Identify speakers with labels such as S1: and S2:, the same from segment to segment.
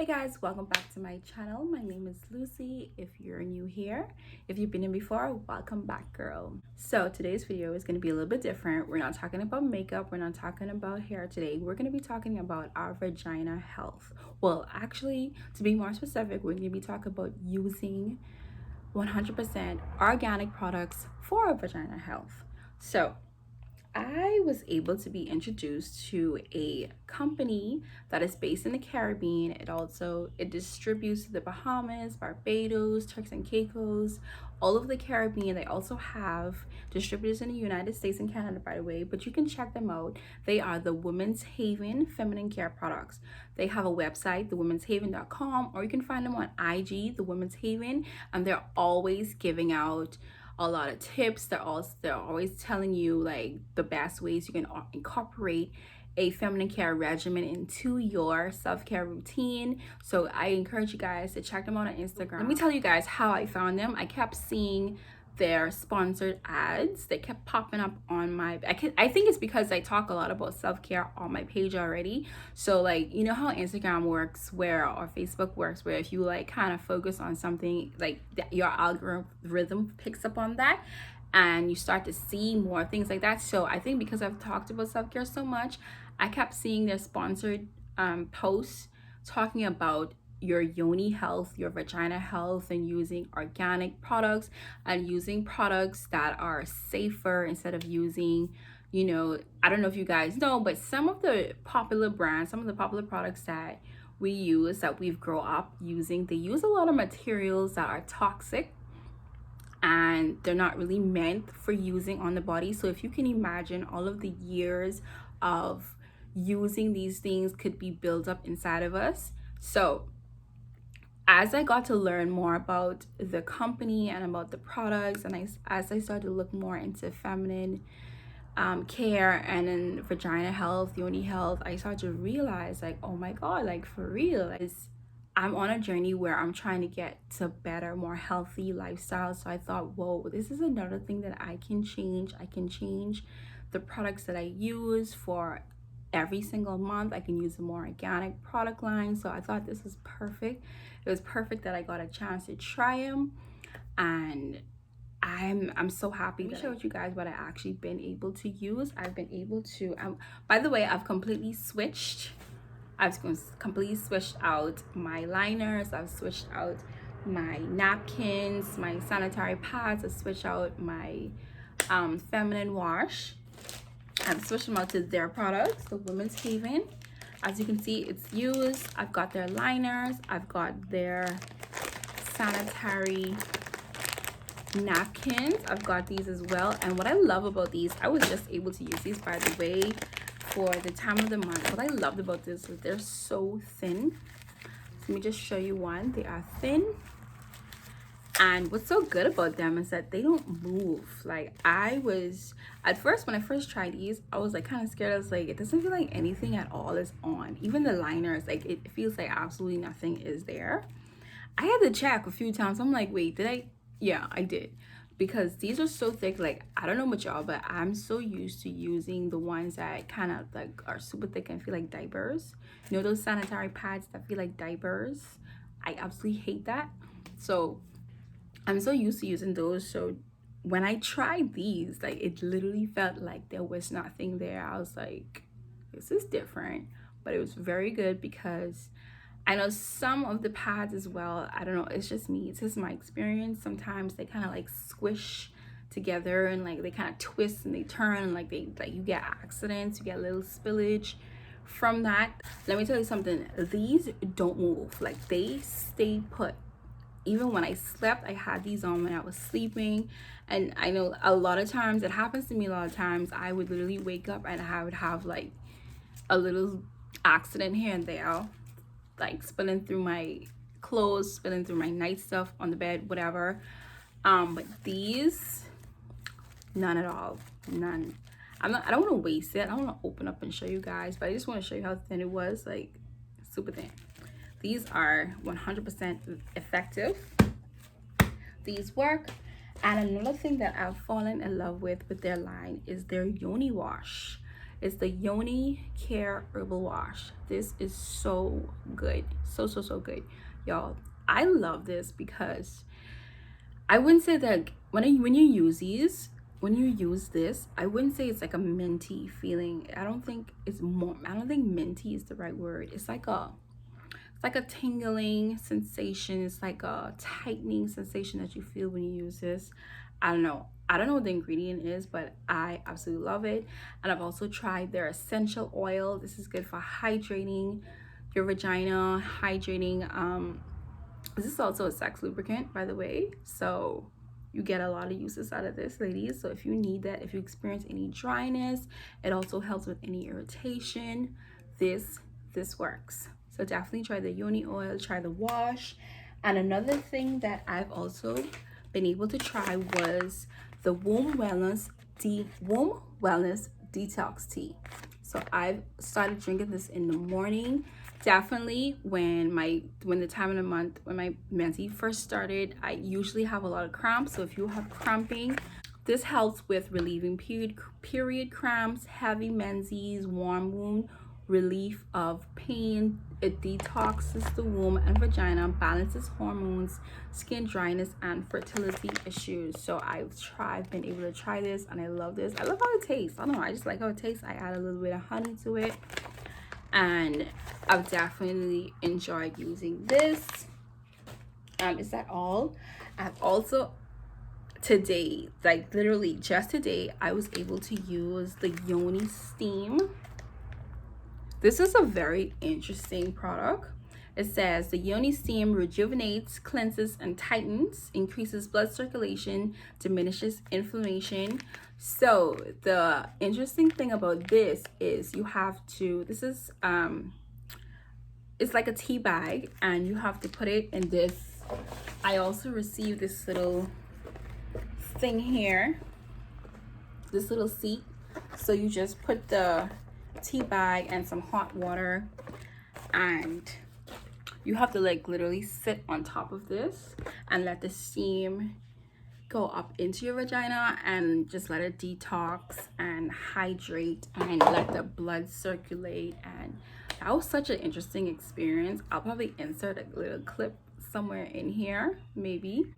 S1: Hey guys, welcome back to my channel. My name is Lucy. If you're new here, if you've been in before, welcome back, girl. So today's video is going to be a little bit different. We're not talking about makeup, we're not talking about hair today. We're going to be talking about our vagina health. Well, actually, to be more specific, we're going to be talking about using 100% organic products for our vagina health. So I was able to be introduced to a company that is based in the Caribbean. It distributes to the Bahamas, Barbados, Turks and Caicos, all of the Caribbean. They also have distributors in the United States and Canada, by the way, but you can check them out. They are the Women's Haven Feminine Care Products. They have a website, thewomenshaven.com, or you can find them on IG, The Women's Haven, and they're always giving out a lot of tips. They're always telling you like the best ways you can incorporate a feminine care regimen into your self-care routine. So I encourage you guys to check them out on Instagram. Let me tell you guys how I found them. I kept seeing their sponsored ads. They kept popping up on my I think it's because I talk a lot about self-care on my page already. So like, you know how Instagram works or Facebook works, where if you like kind of focus on something, like your algorithm picks up on that and you start to see more things like that. So I think because I've talked about self-care so much, I kept seeing their sponsored posts talking about your yoni health, your vagina health, and using organic products and using products that are safer instead of using, I don't know if you guys know, but some of the popular brands, some of the popular products that we use, that we've grown up using, they use a lot of materials that are toxic and they're not really meant for using on the body. So if you can imagine, all of the years of using these things could be built up inside of us. So as I got to learn more about the company and about the products, and as I started to look more into feminine care and then vagina health, yoni health, I started to realize like, oh my God, like for real, I'm on a journey where I'm trying to get to better, more healthy lifestyle. So I thought, whoa, this is another thing that I can change. I can change the products that I use for every single month. I can use a more organic product line. So I thought this was perfect. It was perfect that I got a chance to try them, and I'm so happy. Let me show you guys what I actually been able to use. I've been able to by the way, I've completely switched out my liners. I've switched out my napkins, my sanitary pads. I've switched out my feminine wash. I've switched them out to their products, the Women's Haven. As you can see, it's used. I've got their liners. I've got their sanitary napkins. I've got these as well. And what I love about these, I was just able to use these, by the way, for the time of the month. What I loved about this is they're so thin. So let me just show you one. They are thin. And what's so good about them is that they don't move. Like, at first, when I first tried these, I was like kind of scared. I was like, it doesn't feel like anything at all is on. Even the liners, like it feels like absolutely nothing is there. I had to check a few times. I'm like, wait, did I? Yeah, I did. Because these are so thick. Like, I don't know about y'all, but I'm so used to using the ones that kind of like are super thick and feel like diapers. You know, those sanitary pads that feel like diapers? I absolutely hate that. So I'm so used to using those. So when I tried these, like, it literally felt like there was nothing there. I was like, this is different. But it was very good because I know some of the pads as well, I don't know, it's just me, it's just my experience. Sometimes they kind of like squish together and like they kind of twist and they turn, and like you get accidents, you get a little spillage from that. Let me tell you something, these don't move. Like, they stay put. Even when I slept, I had these on when I was sleeping. And I know a lot of times, it happens to me a lot of times, I would literally wake up and I would have like a little accident here and there, like spilling through my clothes, spilling through my night stuff on the bed, whatever. But these, none at all. None. I don't want to waste it. I don't want to open up and show you guys, but I just want to show you how thin it was. Like, super thin. These are 100% effective. These work. And another thing that I've fallen in love with their line is their Yoni wash. It's the Yoni Care Herbal Wash. This is so good. So good. Y'all, I love this because I wouldn't say that when you use these, when you use this, I wouldn't say it's like a minty feeling. I don't think minty is the right word. It's like a tingling sensation. It's like a tightening sensation that you feel when you use this. I don't know what the ingredient is, but I absolutely love it. And I've also tried their essential oil. This is good for hydrating your vagina, hydrating. This is also a sex lubricant, by the way. So you get a lot of uses out of this, ladies. So if you need that, if you experience any dryness, it also helps with any irritation. This works. So definitely try the Yoni oil, try the wash. And another thing that I've also been able to try was the Womb Wellness Detox Tea. So I've started drinking this in the morning. Definitely when the time of the month when my menses first started, I usually have a lot of cramps. So if you have cramping, this helps with relieving period cramps, heavy menses, warm womb, relief of pain. It detoxes the womb and vagina, balances hormones, skin dryness, and fertility issues. So I've been able to try this, and I love this. I love how it tastes. I don't know, I just like how it tastes. I add a little bit of honey to it, and I've definitely enjoyed using this. Is that all? I've also today, like literally just today, I was able to use the Yoni steam. This is a very interesting product. It says the Yoni steam rejuvenates, cleanses, and tightens, increases blood circulation, diminishes inflammation. So the interesting thing about this is this is it's like a tea bag, and you have to put it in this. I also received this little thing here, this little seat. So you just put the tea bag and some hot water, and you have to like literally sit on top of this and let the steam go up into your vagina and just let it detox and hydrate and let the blood circulate. And that was such an interesting experience. I'll probably insert a little clip somewhere in here, maybe.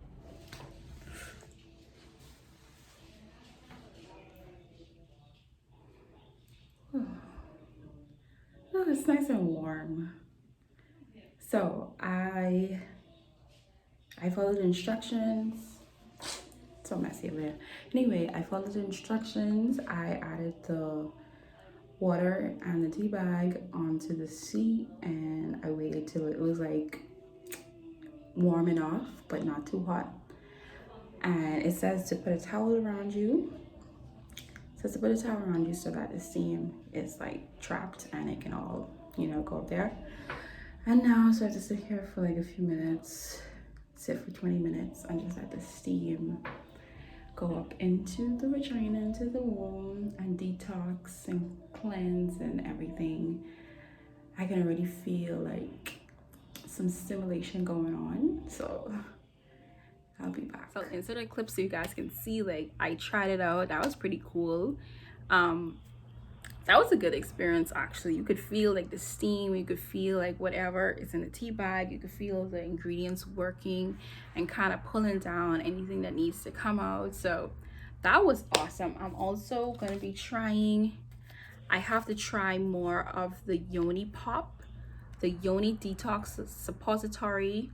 S1: Oh, it's nice and warm. So I followed the instructions. So messy over there. Anyway, I followed the instructions. I added the water and the tea bag onto the seat, and I waited till it was like warm enough but not too hot. And it says to put a towel around you. It says to put a towel around you so that the steam is like trapped and it can all, go up there. And now, so I have to sit here for like a few minutes, sit for 20 minutes, and just let the steam go up into the vagina, into the womb, and detox and cleanse and everything. I can already feel like some stimulation going on, so I'll be back. So insert a clip so you guys can see, like, I tried it out. That was pretty cool. That was a good experience, actually. You could feel like the steam, you could feel like whatever is in the tea bag, you could feel the ingredients working and kind of pulling down anything that needs to come out. So that was awesome. I'm also going to be I have to try more of the Yoni Pop. The Yoni Detox Suppository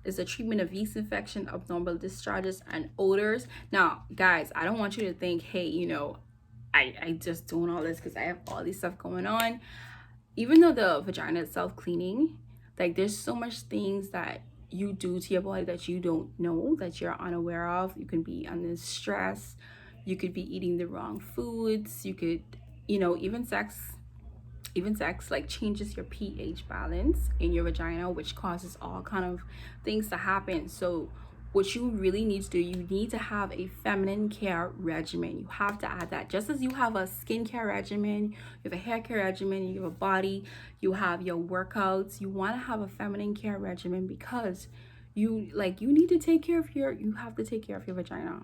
S1: is a treatment of yeast infection, abnormal discharges, and odors. Now, guys, I don't want you to think, hey, I just doing all this because I have all these stuff going on. Even though the vagina is self-cleaning, like there's so much things that you do to your body that you don't know, that you're unaware of. You can be under stress, you could be eating the wrong foods, you could, even sex like changes your pH balance in your vagina, which causes all kind of things to happen. So what you really need to do, you need to have a feminine care regimen. You have to add that. Just as you have a skincare regimen, you have a hair care regimen, you have a body, you have your workouts, you want to have a feminine care regimen because you need to take care of you have to take care of your vagina.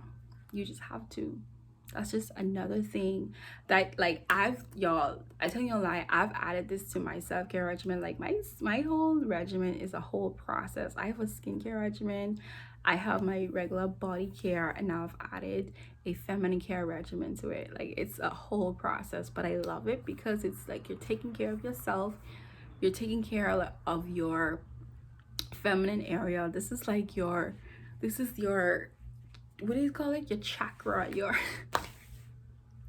S1: You just have to. That's just another thing that, like, y'all, I tell you a lie, I've added this to my self-care regimen. Like, my whole regimen is a whole process. I have a skincare regimen, I have my regular body care, and now I've added a feminine care regimen to it. Like, it's a whole process, but I love it because it's like you're taking care of yourself, you're taking care of your feminine area. This is like your, this is your, what do you call it, your chakra, your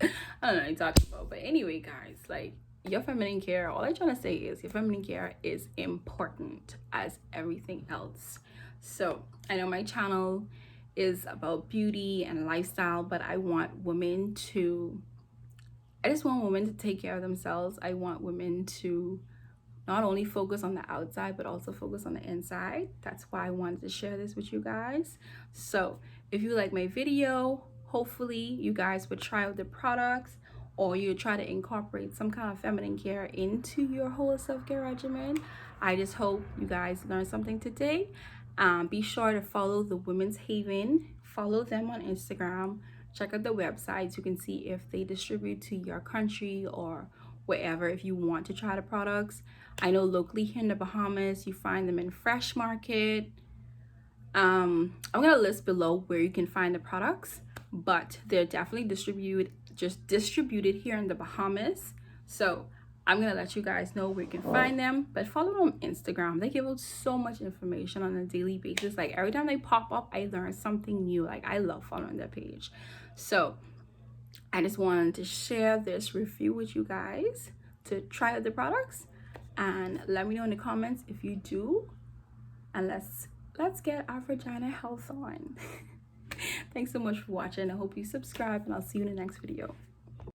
S1: I don't know what you're talking about. But anyway, guys, like, your feminine care, all I'm trying to say is your feminine care is important as everything else. So I know my channel is about beauty and lifestyle, but I just want women to take care of themselves. I want women to not only focus on the outside, but also focus on the inside. That's why I wanted to share this with you guys. So if you like my video, hopefully you guys would try out the products, or you try to incorporate some kind of feminine care into your whole self-care regimen. I just hope you guys learned something today. Be sure to follow the Women's Haven. Follow them on Instagram. Check out the websites. You can see if they distribute to your country or wherever if you want to try the products. I know locally here in the Bahamas, you find them in Fresh Market. I'm gonna list below where you can find the products, but they're definitely distributed here in the Bahamas. So I'm gonna let you guys know where you can find them, but follow them on Instagram. They give out so much information on a daily basis. Like, every time they pop up, I learn something new. Like, I love following their page. So I just wanted to share this review with you guys to try out the products, and let me know in the comments if you do, and let's get our vagina health on. Thanks so much for watching. I hope you subscribe, and I'll see you in the next video.